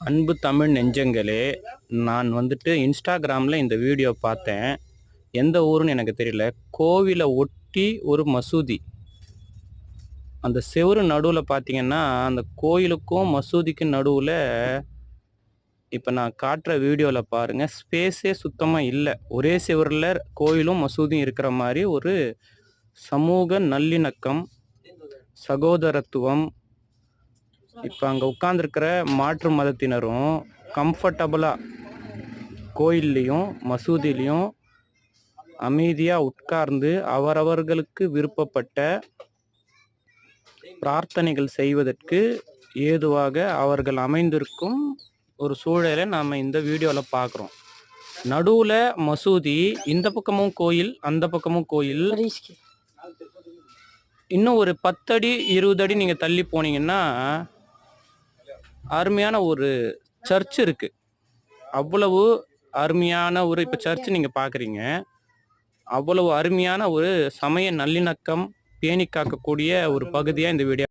அன்பு தமிழ் நெஞ்சங்களே, நான் வந்துட்டு இன்ஸ்டாகிராமில் இந்த வீடியோ பார்த்தேன். எந்த ஊருன்னு எனக்கு தெரியல. கோவிலை ஒட்டி ஒரு மசூதி. அந்த செவுரு நடுவில் பார்த்தீங்கன்னா, அந்த கோயிலுக்கும் மசூதிக்கும் நடுவில் இப்போ நான் காட்டுற வீடியோவில் பாருங்கள், ஸ்பேஸே சுத்தமாக இல்லை. ஒரே செவரில் கோயிலும் மசூதியும் இருக்கிற மாதிரி ஒரு சமூக நல்லிணக்கம், சகோதரத்துவம். இப்போ அங்கே உட்கார்ந்துருக்கிற மாற்று மதத்தினரும் கம்ஃபர்டபுளாக கோயில்லையும் மசூதிலையும் அமைதியாக உட்கார்ந்து அவரவர்களுக்கு விருப்பப்பட்ட பிரார்த்தனைகள் செய்வதற்கு ஏதுவாக அவர்கள் அமைந்திருக்கும் ஒரு சூழலை நாம் இந்த வீடியோவில் பார்க்குறோம். நடுவில் மசூதி, இந்த பக்கமும் கோயில், அந்த பக்கமும் கோயில். இன்னும் ஒரு 10 அடி 20 அடி நீங்கள் தள்ளி போனீங்கன்னா அருமையான ஒரு சர்ச் இருக்கு. அவ்வளவு அருமையான ஒரு இப்போ சர்ச் நீங்கள் பார்க்குறீங்க. அவ்வளவு அருமையான ஒரு சமய நல்லிணக்கம் பேணி காக்கக்கூடிய ஒரு பகுதியாக இந்த வீடியோ